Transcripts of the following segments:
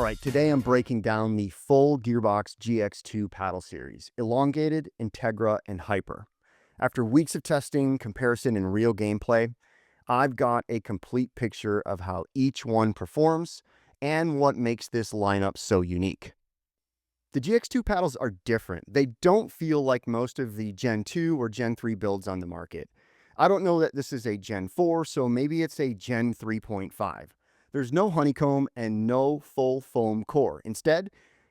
All right, today I'm breaking down the full Gearbox GX2 paddle series, Elongated, Integra, and Hyper. After weeks of testing, comparison, and real gameplay, I've got a complete picture of how each one performs and what makes this lineup so unique. The GX2 paddles are different. They don't feel like most of the Gen 2 or Gen 3 builds on the market. I don't know that this is a Gen 4, so maybe it's a Gen 3.5. There's no honeycomb and no full foam core. Instead,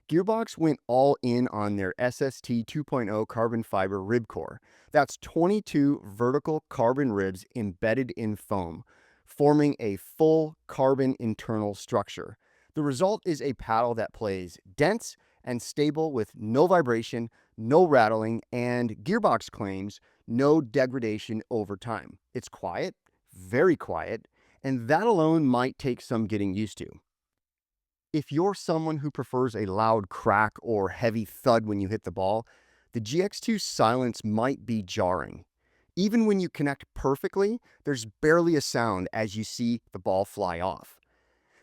Gearbox went all in on their SST 2.0 carbon fiber rib core. That's 22 vertical carbon ribs embedded in foam, forming a full carbon internal structure. The result is a paddle that plays dense and stable with no vibration, no rattling, and Gearbox claims no degradation over time. It's quiet, very quiet, and that alone might take some getting used to. If you're someone who prefers a loud crack or heavy thud when you hit the ball, the GX2's silence might be jarring. Even when you connect perfectly, there's barely a sound as you see the ball fly off.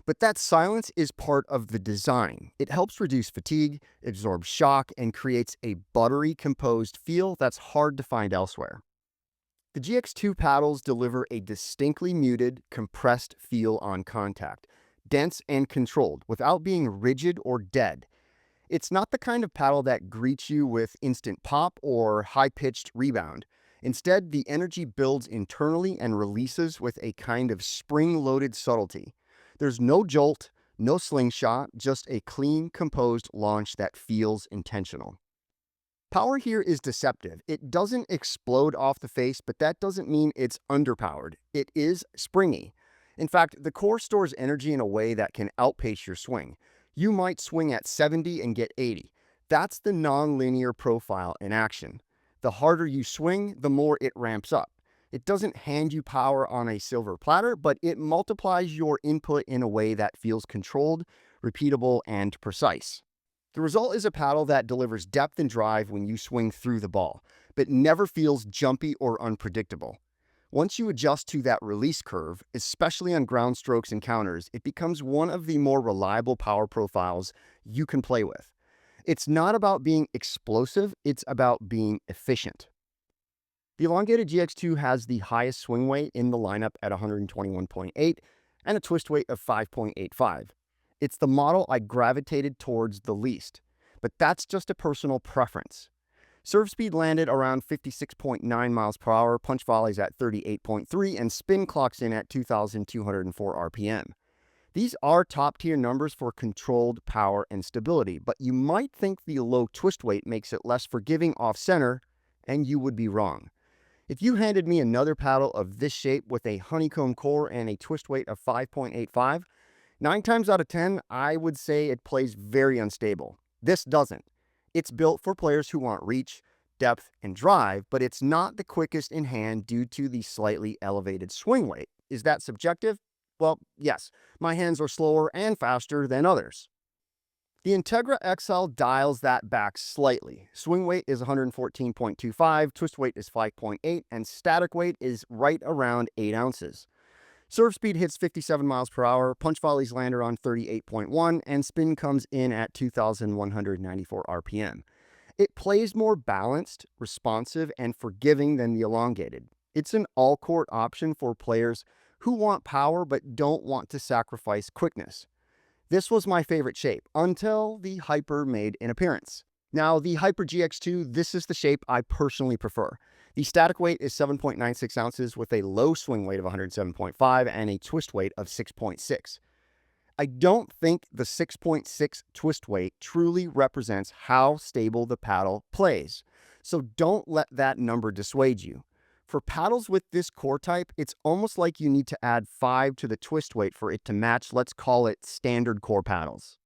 But that silence is part of the design. It helps reduce fatigue, absorbs shock, and creates a buttery composed feel that's hard to find elsewhere. The GX2 paddles deliver a distinctly muted, compressed feel on contact, dense and controlled, without being rigid or dead. It's not the kind of paddle that greets you with instant pop or high-pitched rebound. Instead, the energy builds internally and releases with a kind of spring-loaded subtlety. There's no jolt, no slingshot, just a clean, composed launch that feels intentional. Power here is deceptive. It doesn't explode off the face, but that doesn't mean it's underpowered. It is springy. In fact, the core stores energy in a way that can outpace your swing. You might swing at 70 and get 80. That's the non-linear profile in action. The harder you swing, the more it ramps up. It doesn't hand you power on a silver platter, but it multiplies your input in a way that feels controlled, repeatable, and precise. The result is a paddle that delivers depth and drive when you swing through the ball, but never feels jumpy or unpredictable. Once you adjust to that release curve, especially on ground strokes and counters, it becomes one of the more reliable power profiles you can play with. It's not about being explosive, it's about being efficient. The Elongated GX2 has the highest swing weight in the lineup at 121.8 and a twist weight of 5.85. It's the model I gravitated towards the least, but that's just a personal preference. Serve speed landed around 56.9 miles per hour, punch volleys at 38.3, and spin clocks in at 2,204 RPM. These are top-tier numbers for controlled power and stability, but you might think the low twist weight makes it less forgiving off-center, and you would be wrong. If you handed me another paddle of this shape with a honeycomb core and a twist weight of 5.85, 9 times out of 10, I would say it plays very unstable. This doesn't. It's built for players who want reach, depth, and drive, but it's not the quickest in hand due to the slightly elevated swing weight. Is that subjective? Well, yes. My hands are slower and faster than others. The Integra XL dials that back slightly. Swing weight is 114.25, twist weight is 5.8, and static weight is right around 8 ounces. Serve speed hits 57 miles per hour, punch volleys land around 38.1, and spin comes in at 2,194 RPM. It plays more balanced, responsive, and forgiving than the Elongated. It's an all-court option for players who want power but don't want to sacrifice quickness. This was my favorite shape until the Hyper made an appearance. Now, the Hyper GX2, this is the shape I personally prefer. The static weight is 7.96 ounces with a low swing weight of 107.5 and a twist weight of 6.6. I don't think the 6.6 twist weight truly represents how stable the paddle plays, so don't let that number dissuade you. For paddles with this core type, it's almost like you need to add 5 to the twist weight for it to match, let's call it, standard core paddles.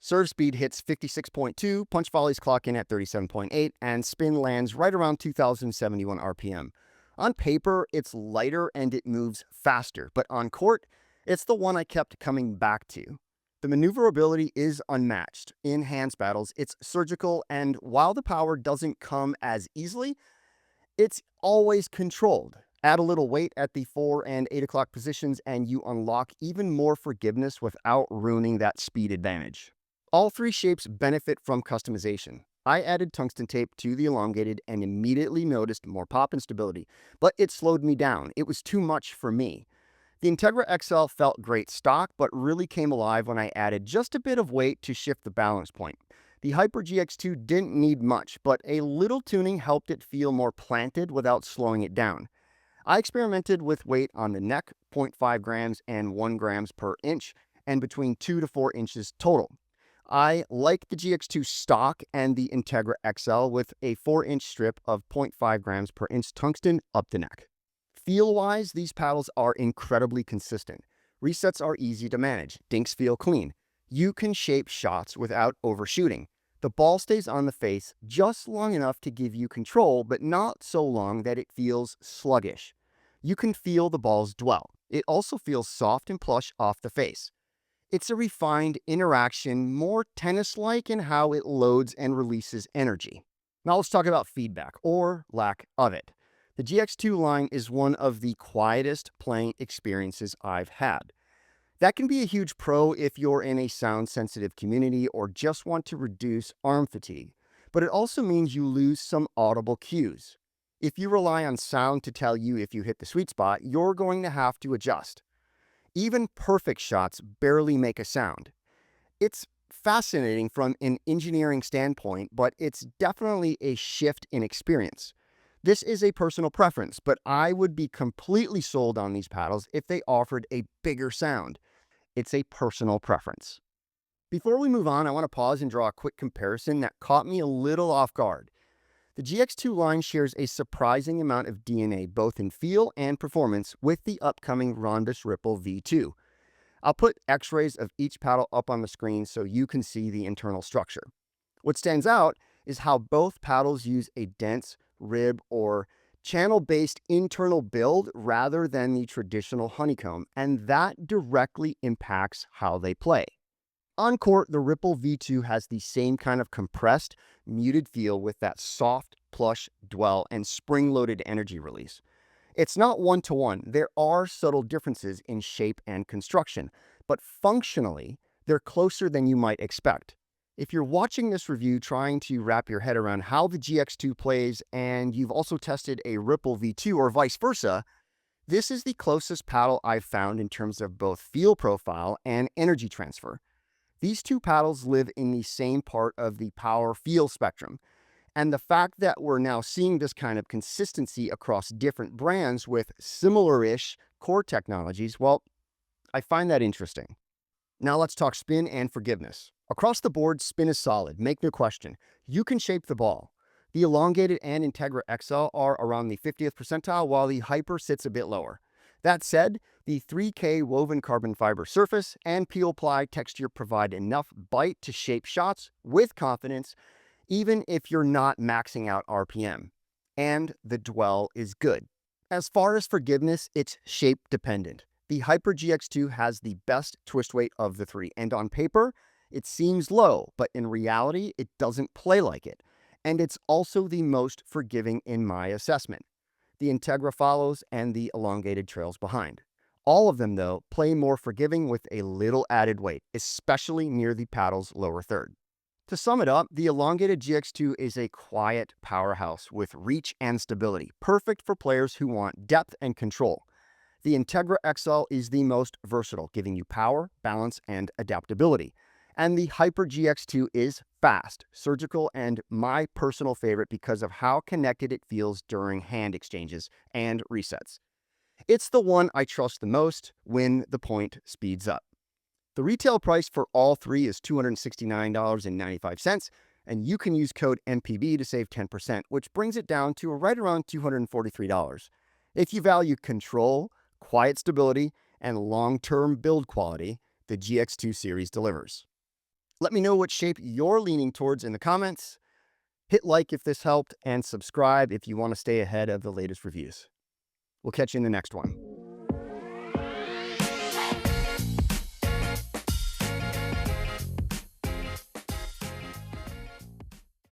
Serve speed hits 56.2, punch volleys clock in at 37.8, and spin lands right around 2,071 RPM. On paper, it's lighter and it moves faster, but on court, it's the one I kept coming back to. The maneuverability is unmatched. In hands battles, it's surgical, and while the power doesn't come as easily, it's always controlled. Add a little weight at the 4 and 8 o'clock positions, and you unlock even more forgiveness without ruining that speed advantage. All three shapes benefit from customization. I added tungsten tape to the elongated and immediately noticed more pop and stability, but it slowed me down. It was too much for me. The Integra XL felt great stock, but really came alive when I added just a bit of weight to shift the balance point. The Hyper GX2 didn't need much, but a little tuning helped it feel more planted without slowing it down. I experimented with weight on the neck, 0.5 grams and 1 grams per inch, and between 2 to 4 inches total. I like the GX2 stock and the Integra XL with a 4-inch strip of 0.5 grams per inch tungsten up the neck. Feel-wise, these paddles are incredibly consistent. Resets are easy to manage. Dinks feel clean. You can shape shots without overshooting. The ball stays on the face just long enough to give you control, but not so long that it feels sluggish. You can feel the balls dwell. It also feels soft and plush off the face. It's a refined interaction, more tennis-like in how it loads and releases energy. Now let's talk about feedback, or lack of it. The GX2 line is one of the quietest playing experiences I've had. That can be a huge pro if you're in a sound-sensitive community or just want to reduce arm fatigue, but it also means you lose some audible cues. If you rely on sound to tell you if you hit the sweet spot, you're going to have to adjust. Even perfect shots barely make a sound. It's fascinating from an engineering standpoint, but it's definitely a shift in experience. This is a personal preference, but I would be completely sold on these paddles if they offered a bigger sound. It's a personal preference. Before we move on, I want to pause and draw a quick comparison that caught me a little off guard. The GX2 line shares a surprising amount of DNA both in feel and performance with the upcoming Ronbus Ripple V2. I'll put x-rays of each paddle up on the screen so you can see the internal structure. What stands out is how both paddles use a dense rib or channel-based internal build rather than the traditional honeycomb, and that directly impacts how they play. On court, the Ripple V2 has the same kind of compressed, muted feel with that soft, plush dwell and spring-loaded energy release. It's not one-to-one. There are subtle differences in shape and construction, but functionally, they're closer than you might expect. If you're watching this review trying to wrap your head around how the GX2 plays and you've also tested a Ripple V2 or vice versa, this is the closest paddle I've found in terms of both feel profile and energy transfer. These two paddles live in the same part of the power feel spectrum. And the fact that we're now seeing this kind of consistency across different brands with similar-ish core technologies, well, I find that interesting. Now let's talk spin and forgiveness. Across the board, spin is solid, make no question. You can shape the ball. The Elongated and Integra XL are around the 50th percentile, while the Hyper sits a bit lower. That said, the 3K woven carbon fiber surface and peel ply texture provide enough bite to shape shots with confidence, even if you're not maxing out RPM. And the dwell is good. As far as forgiveness, it's shape dependent. The Hyper GX2 has the best twist weight of the three, and on paper, it seems low, but in reality, it doesn't play like it. And it's also the most forgiving in my assessment. The Integra follows and the Elongated trails behind. All of them, though, play more forgiving with a little added weight, especially near the paddle's lower third. To sum it up, the Elongated GX2 is a quiet powerhouse with reach and stability, perfect for players who want depth and control. The Integra XL is the most versatile, giving you power, balance, and adaptability. And the Hyper GX2 is fast, surgical, and my personal favorite because of how connected it feels during hand exchanges and resets. It's the one I trust the most when the point speeds up. The retail price for all three is $269.95, and you can use code MPB to save 10%, which brings it down to right around $243. If you value control, quiet stability, and long-term build quality, the GX2 series delivers. Let me know what shape you're leaning towards in the comments. Hit like if this helped, and subscribe if you want to stay ahead of the latest reviews. We'll catch you in the next one.